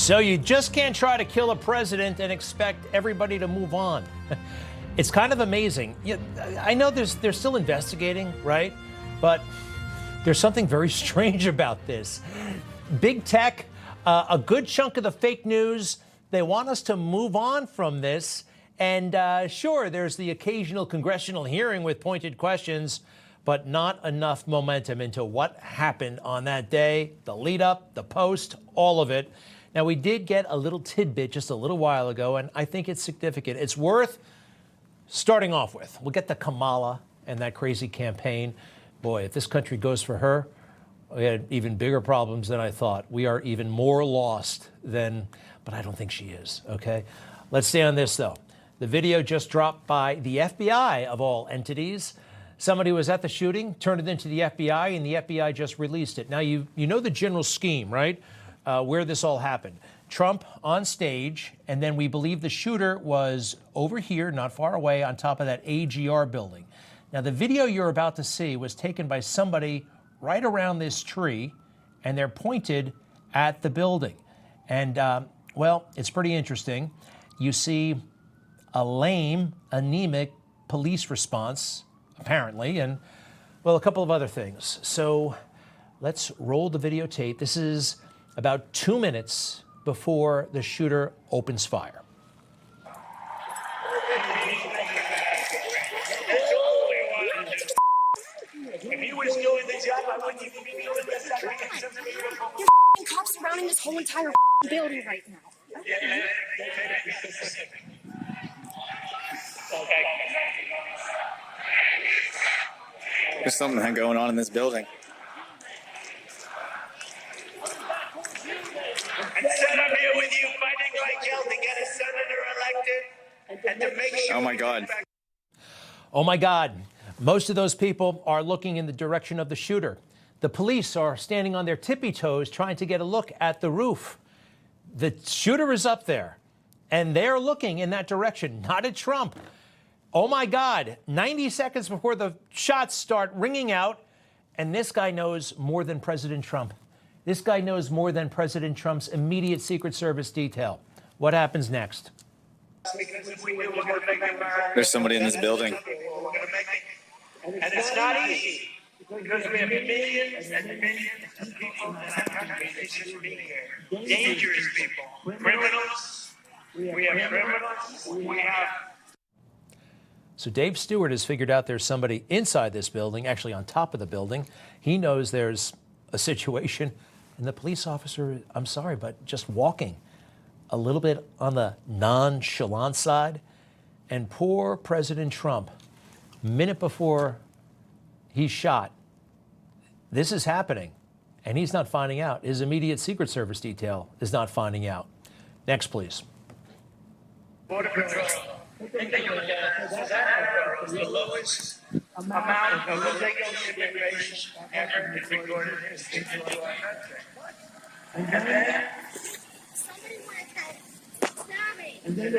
So you just can't try to kill a president and expect everybody to move on. It's kind of amazing. I know they're still investigating, right? But there's something very strange about this. Big tech, a good chunk of the fake news, they want us to move on from this. And sure, there's the occasional congressional hearing with pointed questions, but not enough momentum into what happened on that day, the lead up, the post, all of it. Now, we did get a little tidbit just a little while ago, and I think it's significant. It's worth starting off with. We'll get to Kamala and that crazy campaign. Boy, if this country goes for her, we had even bigger problems than I thought. We are even more lost than, but I don't think she is, okay? Let's stay on this, though. The video just dropped by the FBI, of all entities. Somebody was at the shooting, turned it into the FBI, and the FBI just released it. Now, you know the general scheme, right? Where this all happened. Trump on stage, and then we believe the shooter was over here, not far away, on top of that AGR building. Now, the video you're about to see was taken by somebody right around this tree, and they're pointed at the building. And, well, it's pretty interesting. You see a lame, anemic police response, apparently, and, well, a couple of other things. So let's roll the videotape. This is about 2 minutes before the shooter opens fire. If he was doing the job, I wouldn't even be doing this. There's cops surrounding this whole entire building right now. There's something going on in this building. And said I'm here with you fighting like hell to get a senator elected and to make sure. Oh my God. Oh my God. Most of those people are looking in the direction of the shooter. The police are standing on their tippy toes trying to get a look at the roof. The shooter is up there, and they're looking in that direction, not at Trump. Oh my God. 90 seconds before the shots start ringing out, and this guy knows more than President Trump. This guy knows more than President Trump's immediate Secret Service detail. What happens next? There's somebody in this building. And it's not easy because we have millions and millions of people that have countries that shouldn't be here. Dangerous people, criminals. We have criminals. We have. So Dave Stewart has figured out there's somebody inside this building, actually on top of the building. He knows there's a situation, and the police officer, I'm sorry, but just walking a little bit on the nonchalant side. And poor President Trump, minute before he's shot, this is happening, and he's not finding out. His immediate Secret Service detail is not finding out. Next, please. Border Patrol. Take a look at it. The lowest amount of illegal immigration ever been recorded in our country. And then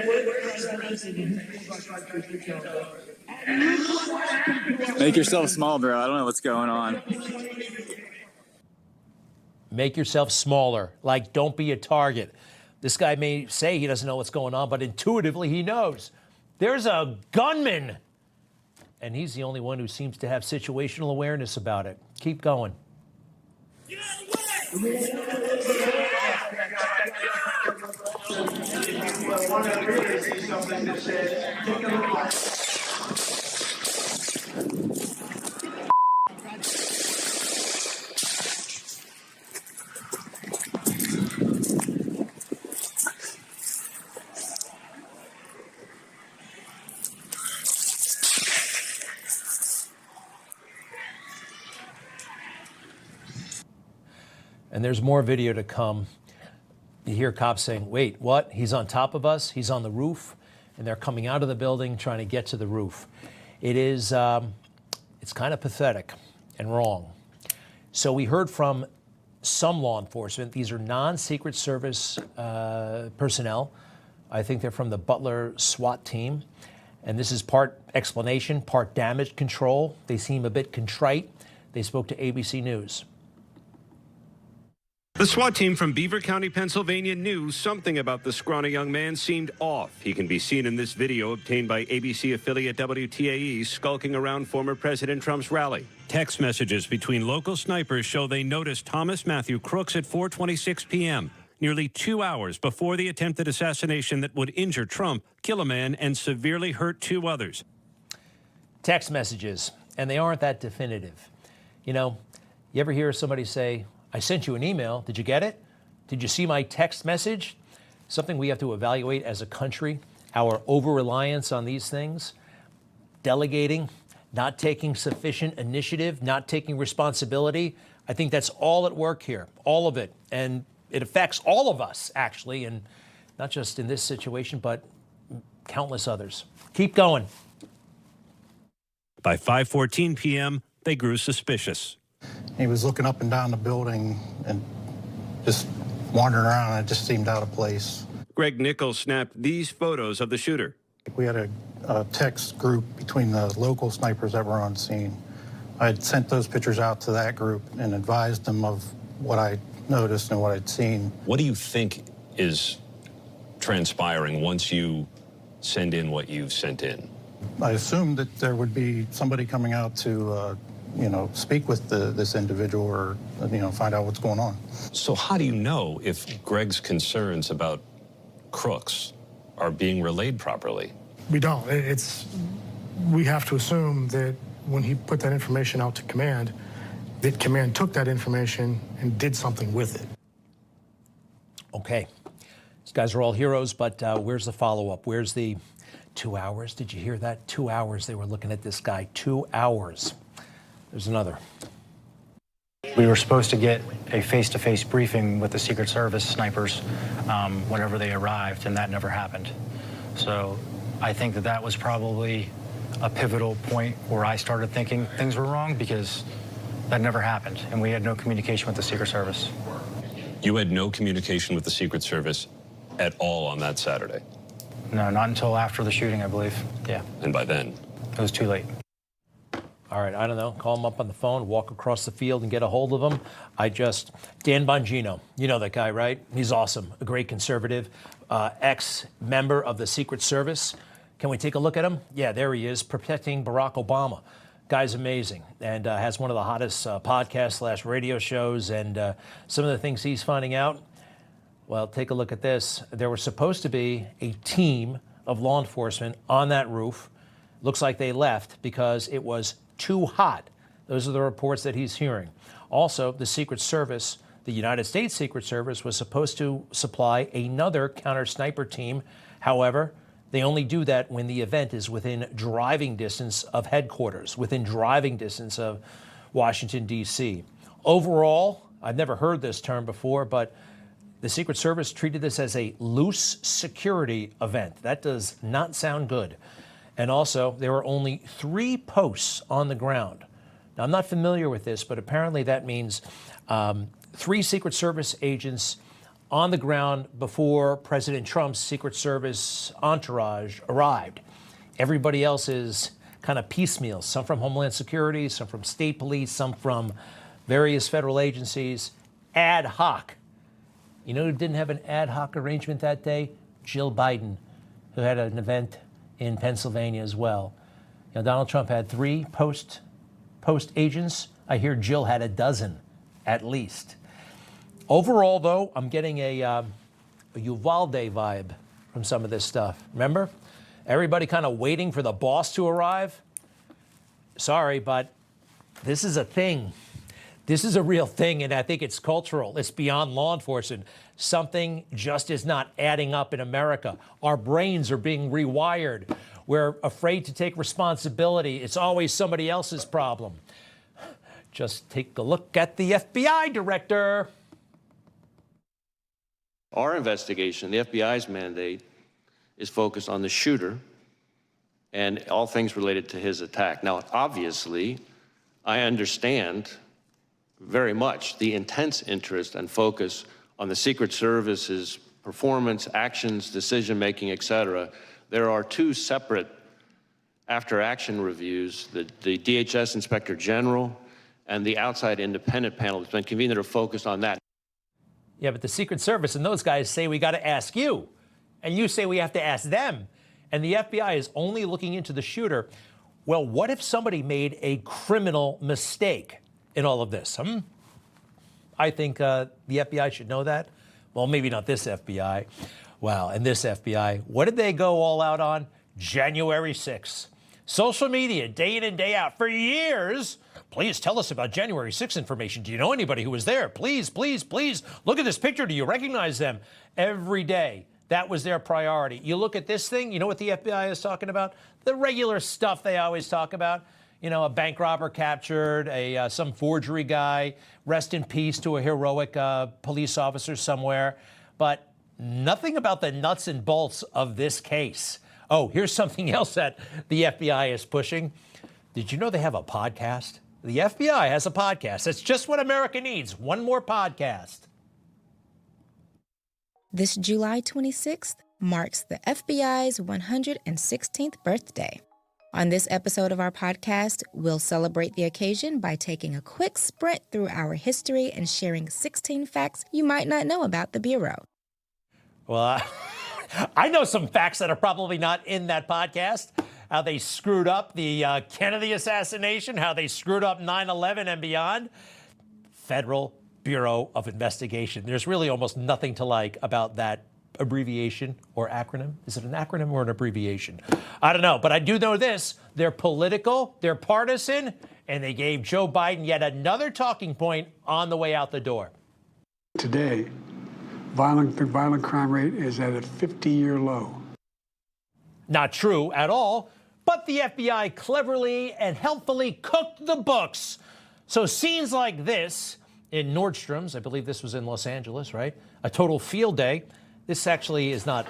Make yourself small, bro. I don't know what's going on. Make yourself smaller. Like, don't be a target. This guy may say he doesn't know what's going on, but intuitively he knows. There's a gunman, and he's the only one who seems to have situational awareness about it. Keep going. And there's more video to come. You hear cops saying, wait, what? He's on top of us? He's on the roof? And they're coming out of the building trying to get to the roof. It is, it's kind of pathetic and wrong. So we heard from some law enforcement. These are non-Secret Service personnel. I think they're from the Butler SWAT team. And this is part explanation, part damage control. They seem a bit contrite. They spoke to ABC News. The SWAT team from Beaver County, Pennsylvania knew something about the scrawny young man seemed off. He can be seen in this video obtained by ABC affiliate WTAE skulking around former President Trump's rally. Text messages between local snipers show they noticed Thomas Matthew Crooks at 4:26 p.m., nearly 2 hours before the attempted assassination that would injure Trump, kill a man, and severely hurt 2 others. Text messages, and they aren't that definitive. You know, you ever hear somebody say, I sent you an email. Did you get it? Did you see my text message? Something we have to evaluate as a country, our over-reliance on these things, delegating, not taking sufficient initiative, not taking responsibility. I think that's all at work here, all of it. And it affects all of us, actually, and not just in this situation, but countless others. Keep going. By 5:14 p.m., they grew suspicious. He was looking up and down the building and just wandering around, and it just seemed out of place. Greg Nichols snapped these photos of the shooter. We had a text group between the local snipers that were on scene. I had sent those pictures out to that group and advised them of what I noticed and what I'd seen. What do you think is transpiring once you send in what you've sent in? I assumed that there would be somebody coming out to speak with this individual or, find out what's going on. So how do you know if Greg's concerns about crooks are being relayed properly? We don't. We have to assume that when he put that information out to command, that command took that information and did something with it. Okay. These guys are all heroes, but where's the follow-up? Where's the 2 hours? Did you hear that? 2 hours they were looking at this guy. 2 hours. There's another. We were supposed to get a face-to-face briefing with the Secret Service snipers whenever they arrived, and that never happened. So I think that was probably a pivotal point where I started thinking things were wrong, because that never happened, and we had no communication with the Secret Service. You had no communication with the Secret Service at all on that Saturday? No, not until after the shooting, I believe. Yeah. And by then? It was too late. All right, I don't know, call him up on the phone, walk across the field and get a hold of him. Dan Bongino, you know that guy, right? He's awesome, a great conservative, ex-member of the Secret Service. Can we take a look at him? Yeah, there he is, protecting Barack Obama. Guy's amazing and has one of the hottest podcast/radio shows, and some of the things he's finding out, well, take a look at this. There was supposed to be a team of law enforcement on that roof. Looks like they left because it was too hot. Those are the reports that he's hearing. Also, the Secret Service, the United States Secret Service, was supposed to supply another counter-sniper team. However, they only do that when the event is within driving distance of headquarters, within driving distance of Washington, D.C. Overall, I've never heard this term before, but the Secret Service treated this as a loose security event. That does not sound good. And also, there were only 3 posts on the ground. Now, I'm not familiar with this, but apparently that means 3 Secret Service agents on the ground before President Trump's Secret Service entourage arrived. Everybody else is kind of piecemeal, some from Homeland Security, some from state police, some from various federal agencies, ad hoc. You know who didn't have an ad hoc arrangement that day? Jill Biden, who had an event in Pennsylvania as well. You know, Donald Trump had 3 post agents. I hear Jill had a dozen, at least. Overall, though, I'm getting a Uvalde vibe from some of this stuff. Remember? Everybody kind of waiting for the boss to arrive. Sorry, but this is a thing. This is a real thing, and I think it's cultural. It's beyond law enforcement. Something just is not adding up in America. Our brains are being rewired. We're afraid to take responsibility. It's always somebody else's problem. Just take a look at the FBI director. Our investigation, the FBI's mandate, is focused on the shooter and all things related to his attack. Now, obviously, I understand very much the intense interest and focus on the Secret Service's performance, actions, decision-making, et cetera. There are 2 separate after-action reviews, the DHS Inspector General and the outside independent panel that's been convened that are focused on that. Yeah, but the Secret Service and those guys say we got to ask you. And you say we have to ask them. And the FBI is only looking into the shooter. Well, what if somebody made a criminal mistake in all of this? I think the FBI should know that. Well, maybe not this FBI. Wow, and this FBI, what did they go all out on? January 6th. Social media, day in and day out, for years. Please tell us about January 6th information. Do you know anybody who was there? Please, please, please. Look at this picture. Do you recognize them? Every day, that was their priority. You look at this thing, you know what the FBI is talking about? The regular stuff they always talk about. You know, a bank robber captured, some forgery guy, rest in peace to a heroic police officer somewhere. But nothing about the nuts and bolts of this case. Oh, here's something else that the FBI is pushing. Did you know they have a podcast? The FBI has a podcast. That's just what America needs. One more podcast. This July 26th marks the FBI's 116th birthday. On this episode of our podcast, we'll celebrate the occasion by taking a quick sprint through our history and sharing 16 facts you might not know about the Bureau. Well, I know some facts that are probably not in that podcast. How they screwed up the Kennedy assassination, how they screwed up 9/11 and beyond. Federal Bureau of Investigation. There's really almost nothing to like about that abbreviation or acronym. Is it an acronym or an abbreviation? I don't know, but I do know this. They're political, they're partisan, and they gave Joe Biden yet another talking point on the way out the door. Today, the violent crime rate is at a 50-year low. Not true at all, but the FBI cleverly and helpfully cooked the books. So scenes like this in Nordstrom's, I believe this was in Los Angeles, right? A total field day. This actually is not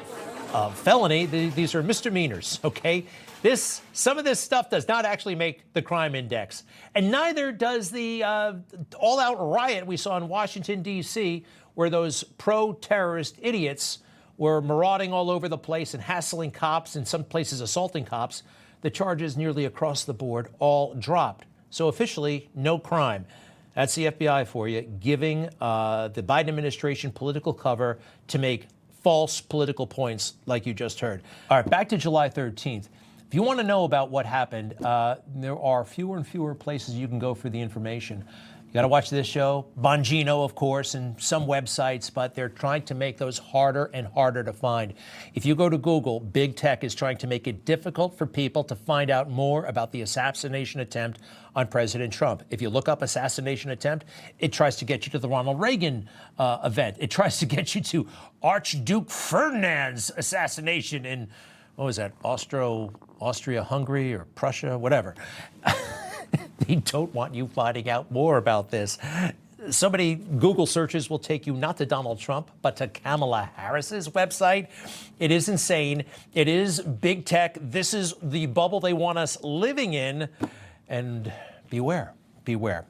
a felony. These are misdemeanors, okay? Some of this stuff does not actually make the crime index. And neither does the all-out riot we saw in Washington, D.C., where those pro-terrorist idiots were marauding all over the place and hassling cops, in some places assaulting cops. The charges nearly across the board all dropped. So officially, no crime. That's the FBI for you, giving the Biden administration political cover to make false political points like you just heard. All right, back to July 13th. If you want to know about what happened, there are fewer and fewer places you can go for the information. You got to watch this show, Bongino, of course, and some websites, but they're trying to make those harder and harder to find. If you go to Google, big tech is trying to make it difficult for people to find out more about the assassination attempt on President Trump. If you look up assassination attempt, it tries to get you to the Ronald Reagan event. It tries to get you to Archduke Ferdinand's assassination in, what was that, Austria-Hungary or Prussia, whatever. They don't want you finding out more about this. So many Google searches will take you not to Donald Trump, but to Kamala Harris's website. It is insane. It is big tech. This is the bubble they want us living in. And beware, beware.